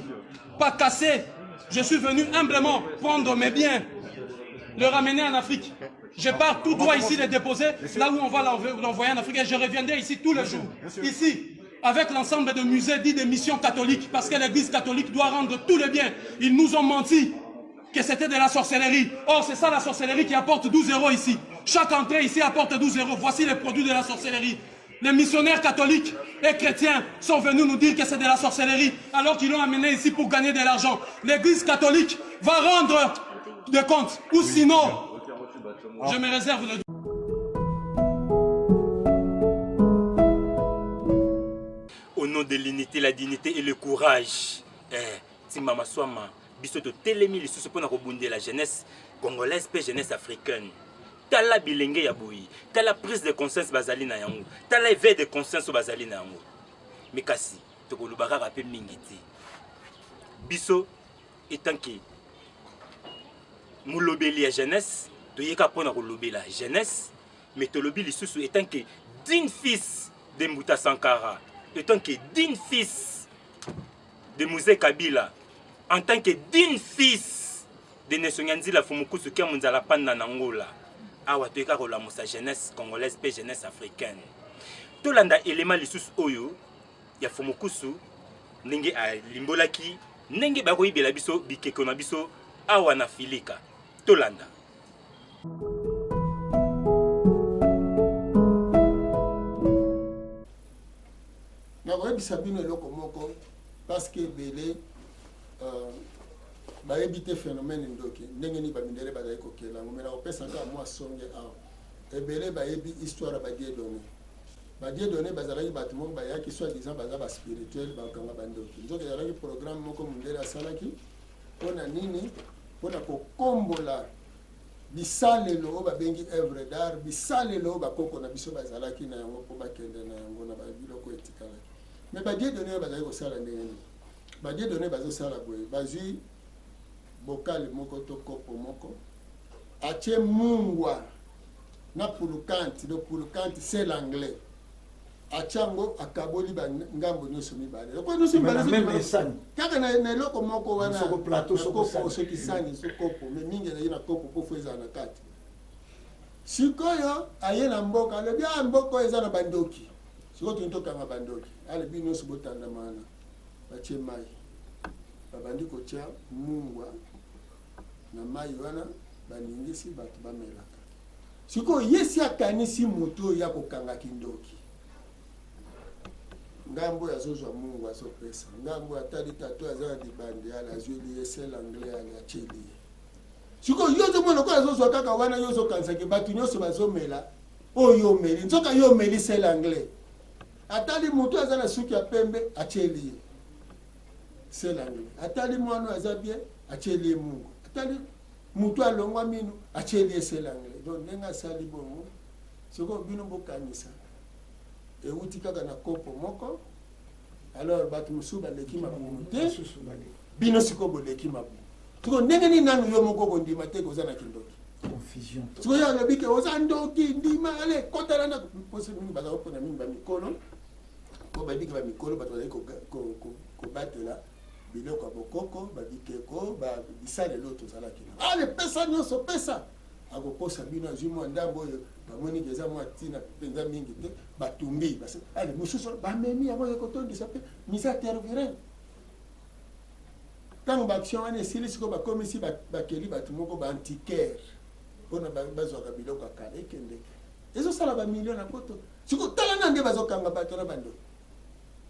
pas cassé. Je suis venu humblement prendre mes biens, le ramener en Afrique. Je pars tout droit ici, les déposer, là où on va l'envoyer en Afrique. Et je reviendrai ici tous les jours. Ici, avec l'ensemble de musées dits de missions catholiques, parce que l'Église catholique doit rendre tous les biens. Ils nous ont menti que c'était de la sorcellerie. Or, c'est ça la sorcellerie qui apporte 12 € ici. Chaque entrée ici apporte 12 €. Voici les produits de la sorcellerie. Les missionnaires catholiques et chrétiens sont venus nous dire que c'est de la sorcellerie, alors qu'ils l'ont amené ici pour gagner de l'argent. L'Église catholique va rendre des comptes, ou sinon, je me réserve le... Au nom de l'unité, la dignité et le courage, Timama Swama, bisoto telemi lisusu pona kobunde la jeunesse congolaise pe jeunesse africaine. Tala bilenge ya boyi, tala prise de conscience bazali na yango, tala éveil de conscience bazali na yango. Mais kasi tokolobaka pe mingi te. Biso etanki mulobeli ya jeunesse, toyeka pona kolobela jeunesse, mais tolobi lisusu etanki digne fils de Mbuta Sankara, etanki digne fils de Mouzé Kabila, en tant que digne fils de Nelson Nzila Fumukusu qui a mondial panda nangola. Awa toyeka kolamusa jeunesse congolaise pe jeunesse africaine. Tolanda élément lisusu oyo ya Fumukusu ndenge a limbolaki ndenge bakoyibela biso bikeko na biso awa na filika. Tolanda. nakoyebisa bino eloko moko parce que ebele bayebi te phénomène ndoki ndenge nini bamindele bazali kokelango me nakopesa kaka mwa songe awa ebele bayebi histoire ya badie donné bazalaki bato moko bayaki soit disant baza baspirituel bakanga bandoki nzoki ezalaki programme moko mondele asalaki mpona nini mpona kokombola bisalelo oyo babengi œuvre d'art bisalelo oyo bakoko na biso bazalaki na yango mpo bakende na yango na babiloko etikalaki mais badie donné oyo bazali kosala ndenge nini badie donné bazosala boye bazwi bokale moko to kopo moko atie mungwa na pulukanti le pulukanti c'est l'anglais atie yango akaboli bangambo nyonso mibale kaka na eloko moko wana soki sani so kopo me mingi ezali na kopo mpo fo ezala na kati sikoyo aye na mboka alobi mboka oyo eza na bandoki sikoyo toni tokanga bandoki alobi nyonso botandamana batie mai babandi kotia mungwa na mai wana baningisi bato bamelaka sikoyo yesi akanisi moto oyo ya kokangaki ndoki ngambo oyo azozwa mungu azopesa ngambo oyo atali tato aza na libande ala azweli esel anglais ali atieli ye sikoyo yo ozomona okoyo azozwa kaka wana yo ozokanisaki bato nyonso bazomela oyo omeli nzoka yo omeli sel anglais atali moto aza na suki ya pembe atieli ye sel anglais atali mwana oyo aza bien atieli ye mungu atali moto alongwa mino atieli ye sel anglais donc ndenge asali bongo sikoyo bino bokanisa euti kaka na kopo moko alors bato mosusu baleki mabumu te bino sikoyo boleki mabumu sikoyo ndenge nini nanu yo moko kondima te koza na kindoki sikoyo alobi ke oza ndoki ndima ale kotala na mposi mingi bazala kopona mingi bamikolo mpo babiki bamikolo bato bazali kobatela biloko ya bokoko babikeko bisalelo tozalaki ale pesa nyonso pesa akoposa bino azwi mwa ndambo oyo bamoni ke eza mwa ntina mpenza mingi te batumbi ale mosusu bamemi yango ekotondisa mpe misa tervirin ntango baaction wana esili sikoyo bakomisi bakeli bato moko baantiquaire mpona bazwaka biloko ya kala ekendeke ezosala bamilio na poto sikoyo tala na nde bazokanga bato na bandoki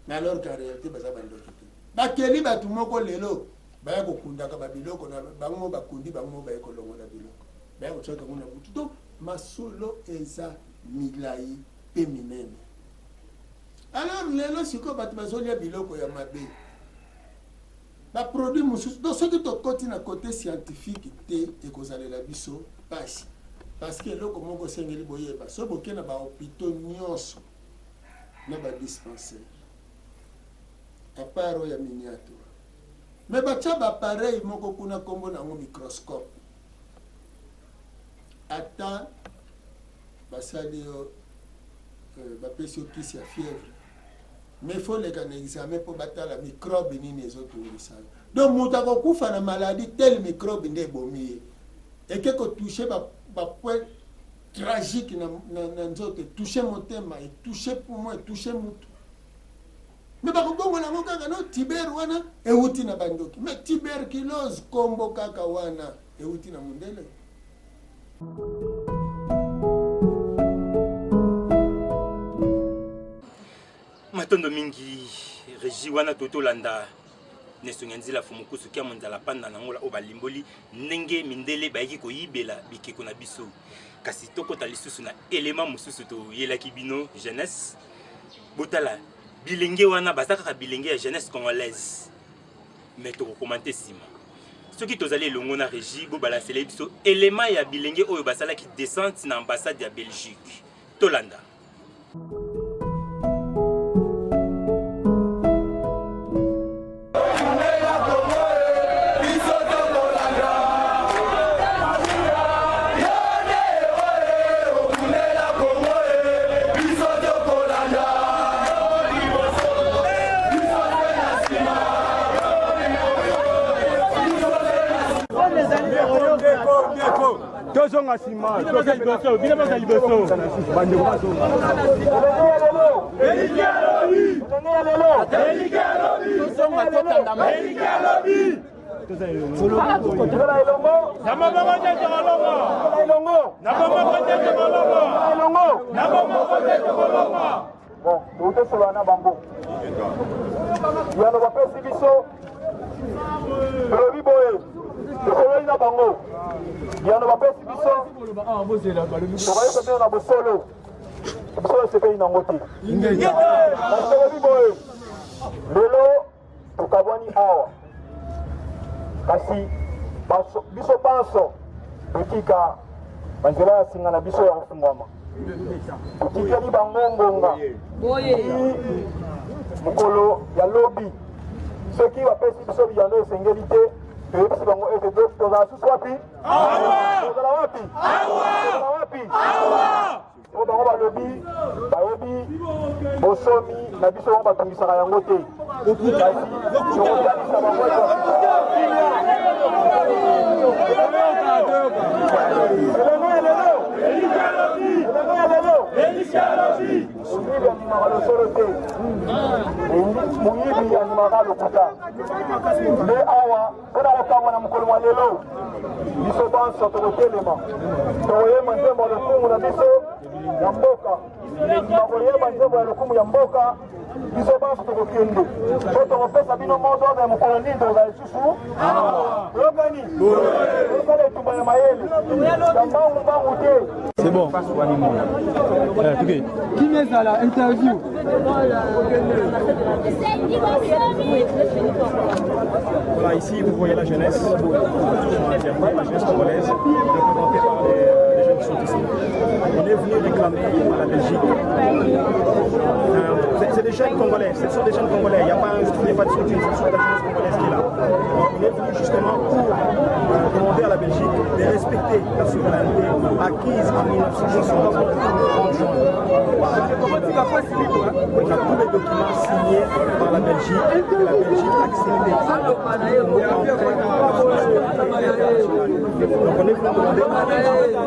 na alors qu'en réalité baza bandoki te bakeli bato moko lelo baya kokundaka babiloko na bango bakundi bango baya kolongola biloko baya kotyaka ngo na butu to masolo eza milai pe minene. Alors lelo siko bato bazolia biloko ya mabe baproduit mosusu donc soki tokoti na côté scientifique te ekozalela biso pasi parce que eloko moko osengeli boyeba so boke na bahôpitaux nyonso na badispensaire à part oyo ya miniature mais batya bapareil moko kuna nkombo nango microscope ata basali yo bapesi yo kisi ya fièvre mais il faut leka na examen mpo batala microbe nini ezotungisa yo donc moto akokufa na maladie tel microbe nde ebomi ye eke kotouche bapoint tragique na nzoto etouche motema etouche poumon etouche mutu mais bakobongo nango kaka no tiber wana euti na bandoki mais tuberculose kombo kaka wana euti na mundele. Matondo mingi régi wana totolanda nesonga nzela fumukusu kia monzala panda nangola o balimboli ndenge mindele bayaki koyibela bikeko na biso kasi tokota lisusu na élément mosusu to yelaki bino jeunesse botala bilenge wana bazaka bilenge ya jeunesse congolaise mais tokokomante sima soki tozali elongo na régi bo balasele biso élément ya bilenge oyo basalaki descente na ambassade ya Belgique tolanda. Tozonga sima, tozonga liboso, bila basa liboso. Bande kwa zonga. Elika lobi. Elika lobi. Tozonga totandama. Elika lobi. Tozonga elongo. Namama kote tolongo. Elongo. Namama kote tolongo. Elongo. Namama kote tolongo. Bon, tout cela na bango. Yano bapesi biso. Lobi boye. Tokolo na bango. Yano bapesi biso. Tokayo kote na bosolo. Bosolo sepei na ngoti. Lobi boye. Lelo tukabwani awa. Kasi biso panso tutika banzela ya singa na biso ya kofungwama. Tutikeli bango ngonga. Mukolo ya lobi. Soki bapesi biso biyano esengeli te. Toyebisi bango ete tozala susu wapi? Tozala wapi? Tozala wapi? O bango balobi bayebi bosomi na biso bango batungisaka yango te. Tokotalisa bango muyibi animaka lokuta nde awa mpona kokangwa na mokolo mwa lelo biso banso tokotelema tokoyeba nzembo ya lokumu na biso ya mboka tokoyeba nzembo ya lokumu ya mboka biso banso tokokende po tokopesa bino moto oza ya mokolo nini tokozala lisusu oyokani osala etumba ya mayele ya mbangu te. C'est bon. Qui met à la interview? Voilà, ici vous voyez la jeunesse, la jeunesse congolaise, représentée par les jeunes qui sont ici. On est venu réclamer à la Belgique. C'est des jeunes congolais, ce sont des jeunes congolais, il n'y a pas de structure, ce sont des jeunes congolaises qui est là. Donc on est venu justement pour demander à la Belgique de respecter la souveraineté acquise en 1960 en juin. On a tous les documents signés par la Belgique et la Belgique accepté. Donc on est venu demander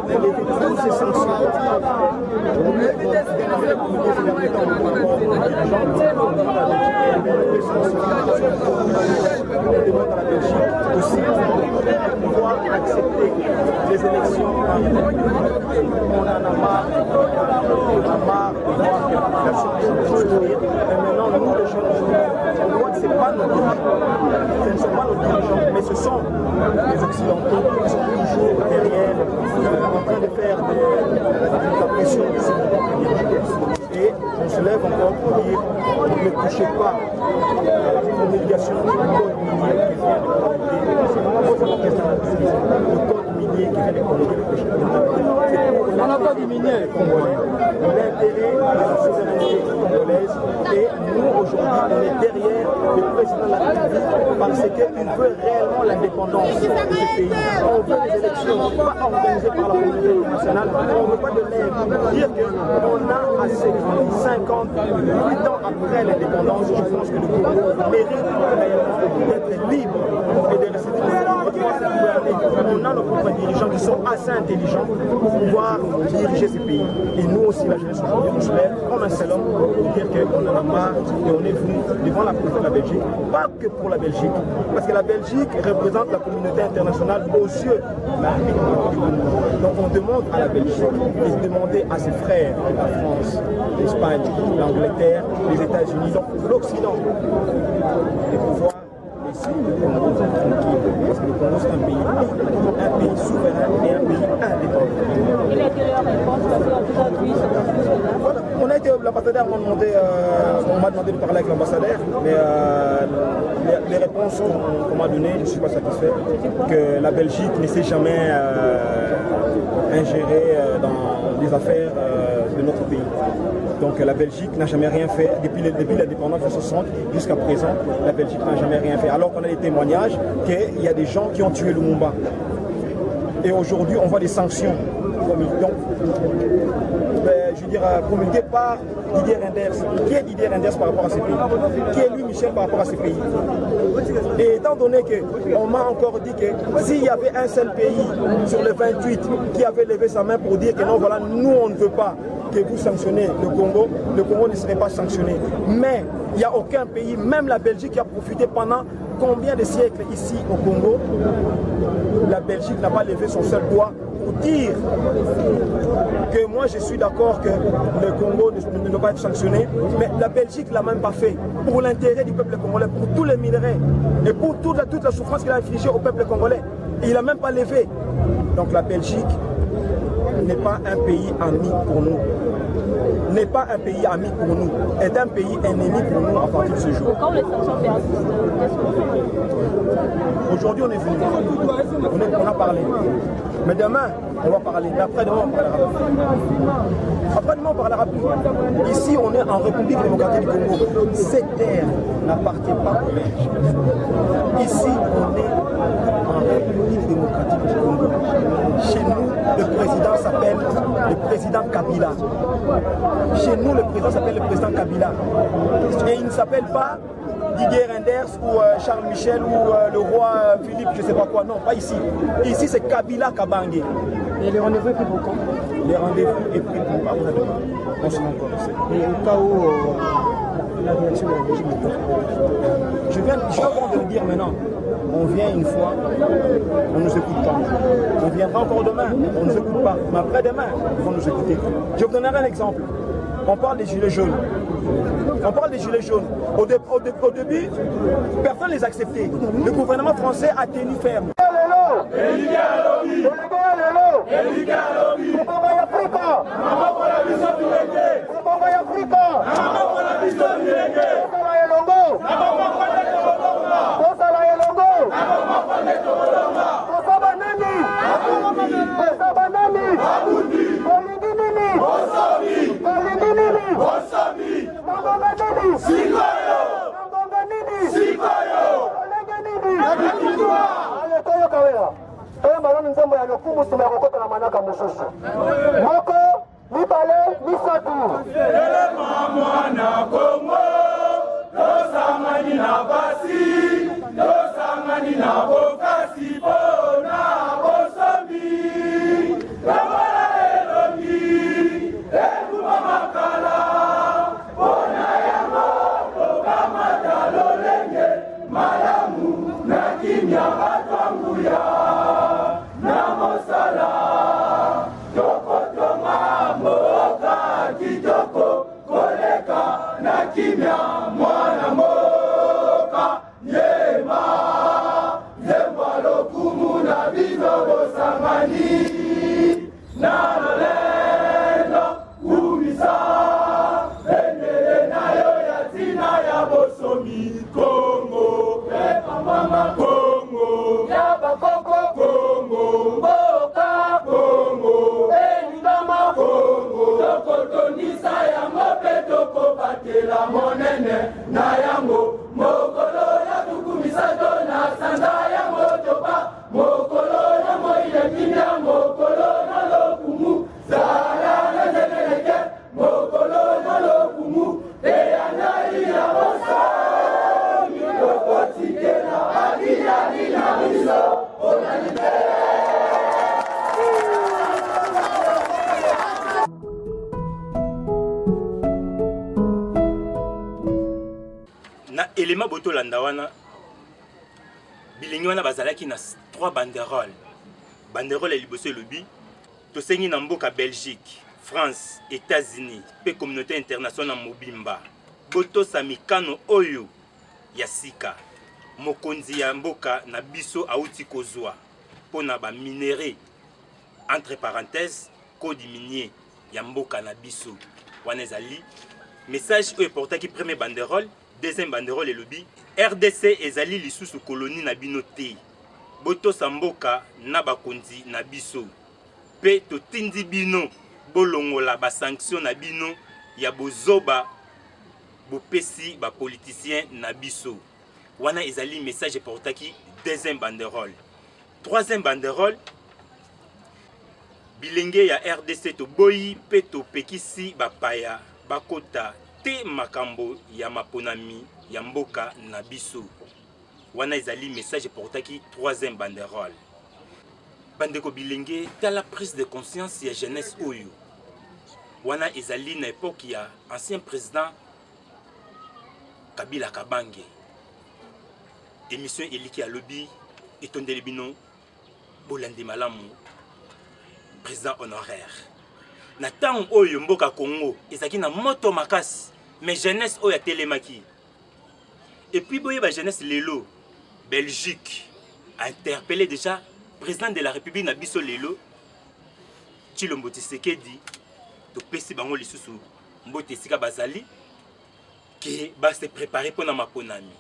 de lever toutes ces sanctions. On demande à la Belgique aussi de pouvoir accepter les élections. On en a marre de voir que la population se construire. Et maintenant, nous, les jeunes, on doit ce n'est pas nos dirigeants. Ce ne sont pas nos dirigeants, mais ce sont les Occidentaux qui sont toujours derrière, en train de faire de la pression sur les dirigeants. Et on se lève encore pour dire ne touchez pas à la promulgation du code minier qui vient de promulguer le code minier qui vient de promulguer le président. On n'a pas du minier congolais, l'intérêt de la souveraineté congolaise, et nous aujourd'hui on est derrière le président de la République parce qu'il veut réellement l'indépendance de ce pays. On veut des élections pas organisées par la communauté internationale, on ne veut pas de l'aide. Dire qu'on a assez grandi 58 ans après l'indépendance, je pense que le Congo mérite réellement d'être libre et de rester on a nos propres dirigeants qui sont assez intelligents pour pouvoir diriger ces pays. Et nous aussi, la jeunesse aujourd'hui, on se lève comme un seul homme pour dire qu'on en a marre et on est venu devant la présidence de la Belgique, pas que pour la Belgique, parce que la Belgique représente la communauté internationale aux yeux de l'Amérique. Donc on demande à la Belgique de demander à ses frères, la France, l'Espagne, l'Angleterre, les États-Unis, donc l'Occident, de pouvoir laisser le Congo tranquille, parce que le Congo c'est un pays souverain et un pays indépendant. Quelle a été leur réponse aujourd'hui sur voilà, on a été, l'ambassadeur m'a demandé, on m'a demandé de parler avec l'ambassadeur, mais les réponses qu'on m'a données, je ne suis pas satisfait, que la Belgique ne s'est jamais ingérée dans les affaires de notre pays. Donc la Belgique n'a jamais rien fait, depuis l'indépendance de 1960 jusqu'à présent, la Belgique n'a jamais rien fait. Alors qu'on a des témoignages qu'il y a des gens qui ont tué Lumumba. Et aujourd'hui, on voit des sanctions. Donc, je veux dire, promulguées par Didier Reynders. Qui est Didier Reynders par rapport à ces pays? Qui est Louis Michel par rapport à ces pays? Et étant donné qu'on m'a encore dit que s'il y avait un seul pays sur les 28 qui avait levé sa main pour dire que non, voilà, nous on ne veut pas que vous sanctionnez le Congo ne serait pas sanctionné. Mais il n'y a aucun pays, même la Belgique qui a profité pendant combien de siècles ici au Congo, la Belgique n'a pas levé son seul doigt pour dire que moi je suis d'accord que le Congo ne doit pas être sanctionné, mais la Belgique ne l'a même pas fait pour l'intérêt du peuple congolais, pour tous les minerais et pour toute la souffrance qu'il a infligée au peuple congolais. Et il n'a même pas levé. Donc la Belgique n'est pas un pays ami pour nous. N'est pas un pays ami pour nous, est un pays ennemi pour nous à partir de ce jour. Quand les sanctions persistent, qu'est-ce qu'on fait? Aujourd'hui, on est venu, on a parlé. Mais demain, on va parler. Mais après-demain, on parlera plus. Après-demain, on parlera plus. Ici, on est en République démocratique du Congo. Cette terre n'appartient pas aux Belges. Ici, on est en République démocratique du Congo. Chez nous, le président s'appelle le président Kabila. Chez nous, le président s'appelle le président Kabila. Et il ne s'appelle pas Didier Reynders ou Charles Michel ou le roi Philippe, je ne sais pas quoi. Non, pas ici. Ici, c'est Kabila Kabangé. Et les rendez-vous est pris pour quand? Les rendez-vous est pris pour après-demain. On se encore ici. Et au cas où la réaction de la Belgique n'est pas. Je viens de le dire maintenant. On vient une fois, on ne nous écoute pas. On viendra encore demain, on ne nous écoute pas. Mais après-demain, ils vont nous écouter. Je vous donnerai un exemple. On parle des gilets jaunes. Au début, personne ne les acceptait. Le gouvernement français a tenu ferme. Kimia Congo, Mama Congo, Yaba Congo, Congo, Boka Congo, Engama Congo, Tokotonisa ya mope toko batela monene na yango, mokolo ya tukumisato na sanda ya motopa, mokolo ya moile kimia, mokolo na lokumu, zara na zekeleke, mokolo na lokumu, eyana iya mosa. Na élément boto landawana bilingi wana bazalaki na 3 banderoles. Banderole ya liboso elobi tosengi na mboka Belgique, France, États-Unis pe communauté internationale mobimba botosa mikano oyo ya sika mokonzi ya mboka na biso auti kozwa pona ba minéraux entre parenthèses code minier ya mboka na biso wana ezali message oyo eportaki premier banderole. Deuxième banderole elobi RDC ezali lisusu colonie na bino te botosa mboka na bakonzi na biso pe totindi bino bolongola ba sanction na bino ya bozoba bopesi ba politicien na biso wana ezali message portaki deuxième banderole. Troisième banderole bilenge ya RDC to boyi pe to pekisi bapaya bakota te makambo ya maponami ya mboka na biso wana ezali message portaki troisième banderole. Bandeko bilenge tala prise de conscience ya jeunesse oyo wana ezali na époque ya ancien président Kabila Kabange. Émission eliki ya lobby etondeli bino bolandi malamu président honoraire. Na tango oyo mboka Congo ezaki na moto makasi mais jeunesse oyo telemaki. Et puis boye ba jeunesse lelo Belgique a interpellé déjà président de la République na biso lelo Tshilombo Tshisekedi to pesi bango lisusu mbote sika bazali que ba se préparer pour na maponami.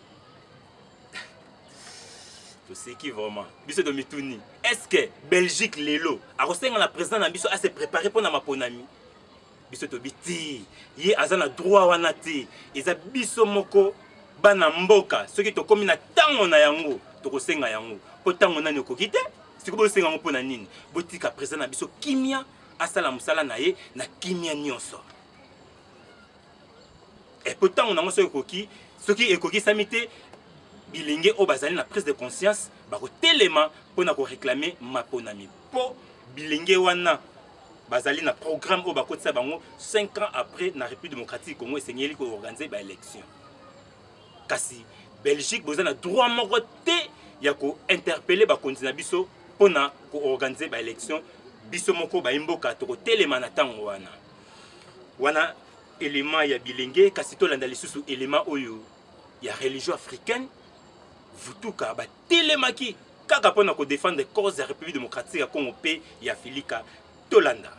Tout ce qui vraiment biso de mituni est-ce que Belgique lelo a resenga la président na biso a se préparer pour na maponami biso to biti ye azana droit wana te eza biso moko bana mboka soki to komi na tango na yango to kosenga yango po tango nani okokite siko bo senga ngo pona nini botika président na biso kimia asala musala na ye na kimia nyonso et pourtant on a soki ekoki soki ekoki samite bilenge o bazali na prise de conscience bako telema pona ko réclamer maponami po bilenge wana bazali na programme o bako tsa bango 5 ans après na République démocratique Congo esengeli ko organiser ba élection kasi Belgique boza na droit moko te ya ko interpeller ba kontina biso pona ko organiser ba élection biso moko ba imboka to ko telema na tango wana élément ya bilenge kasi to landa lisusu élément oyo ya religion africaine vutuka ba telemaki kaka pona ko défendre cause ya République démocratique ya Congo pe ya Filika Tolanda.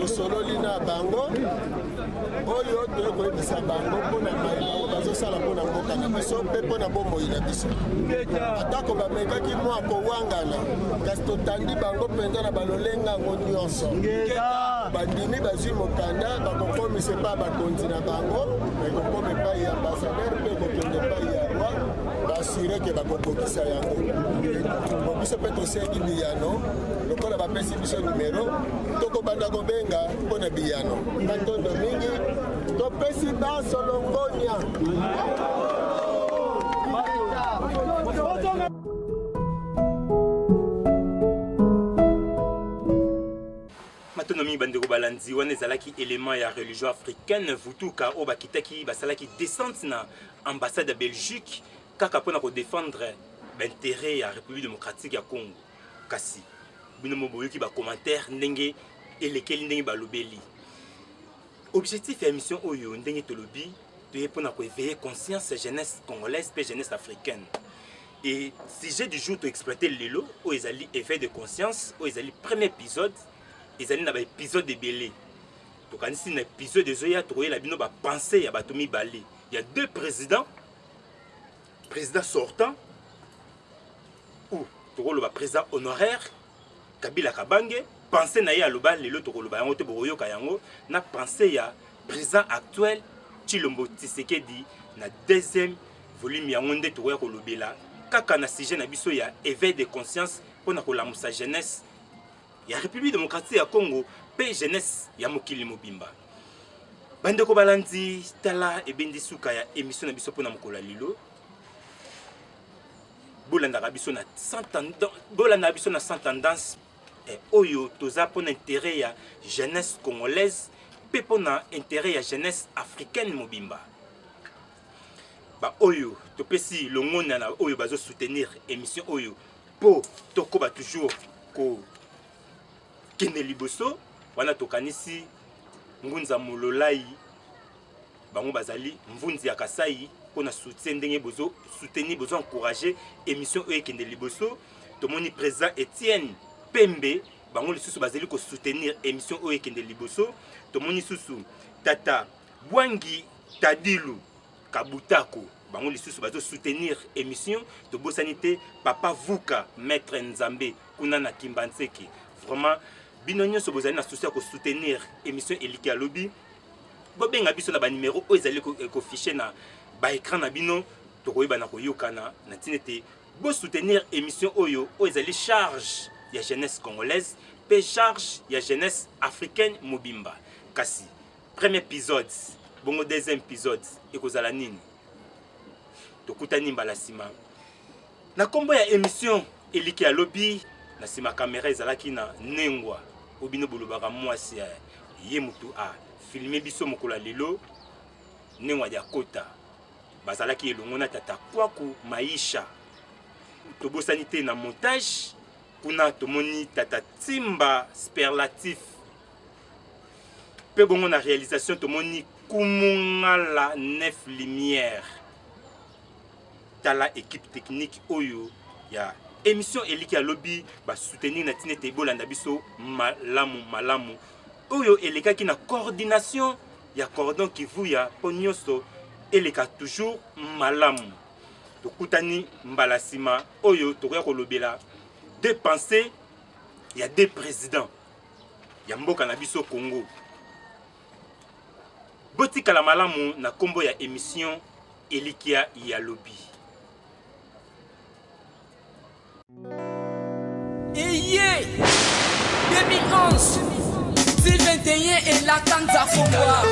tosololi na bango oyo toyekoyebisa bango mpona mayina bazosala mpona mboka na biso mpe mpona bomoi na biso atako bamekaki mwa kowangana kasi totandi bango mpenza na balolenga yango nyonso bandimi bazwi mokanda bakokomisa epai bakonzi na bango ekokoma epai ya ambasader mpe ekokende epai ya roi basure ke bakokokisa yango biso mpe tosengi biyano lokola bapesi biso numero tokobanda kobenga mpona biyano batondo mingi topesi baso longonia. Matono mingi bandeko balandi wana ezalaki élément ya religion africaine vutuka oyo bakitaki basalaki descente na ambassade ya Belgique kaka mpona kodéfendre baintérêt ya République démocratique ya Congo. Kasi bino moboyoki bacommentaire ndenge elekeli ndenge balobeli. Objectif ya émission oyo ndenge tolobi toye mpona koéveiller conscience jeunesse congolaise pe jeunesse africaine. Et sujet du jour to exploiter lelo oyo ezali éveil de conscience oyo ezali premier épisode ezali na baépisode ebele. Tokanisi na épisode ezoya tokoyela bino bapensée ya bato mibale. Il y a deux présidents, président sortant ou tokoloba président honoraire Kabila Kabange, pensée na ye aloba lelo tokoloba yango te boyoka yango na pensée ya président actuel Tshilombo Tshisekedi na deuxième volume yango nde tokoya kolobela kaka na sujet na biso ya éveil de conscience mpona kolamusa jeunesse ya République démocratique ya Congo pe jeunesse ya mokili mobimba. bandeko balandi tala ebendi suka ya émission na biso pona mokolo lilo bolanda biso na 100 tendance oyo toza pona intérêt ya jeunesse congolaise pe pona intérêt ya jeunesse africaine mobimba ba oyo topesi longona na oyo bazo soutenir émission oyo po tokoba toujours ko kende liboso wana tokanisi ngunza mololai bango bazali mvunzi ya Kasai pona soutien ndenge bozo soutenir bozo encourager émission oyo kende liboso tomoni président Etienne Pembe bango lisusu bazali ko soutenir émission oyo kende liboso tomoni susu tata Bwangi Tadilu Kabutako bango lisusu bazo soutenir émission to bosanité papa Vuka maître Nzambe kuna na Kimbanseki vraiment binonyo so bozali na souci ko soutenir émission Eliki Alobi bobenga biso na ba numéro o ezali ko ficher na ba écran na bino to koyeba na koyokana na tinete bo soutenir émission oyo o ezali charge ya jeunesse congolaise pe charge ya jeunesse africaine mobimba kasi premier épisode bongo deuxième épisode ekozala nini tokutani mbala sima na kombo ya émission Eliki Alobi na sima caméra ezalaki na Nengwa obino bolobaka mwasi ye mutu a filmer biso mokolo lelo Nengwa ya kota bazalaki elongo na tata Kwaku Maisha tobosanité na montage kuna tomoni tata Timba Superlatif pe bongo na réalisation tomoni Kumungala 9 lumière tala équipe technique oyo ya émission Eliki Alobi ba soutenir na tinete bolanda biso malamu oyo elekaki na coordination ya cordon kivu ya ponyoso eleka toujours malamu tokutani mbala sima oyo tokoya kolobela deux pensées ya deux présidents ya mboka na biso Congo botikala malamu na kombo ya émission Eliki Alobi. Iye 2011 2021 et la Kanza Fongoa.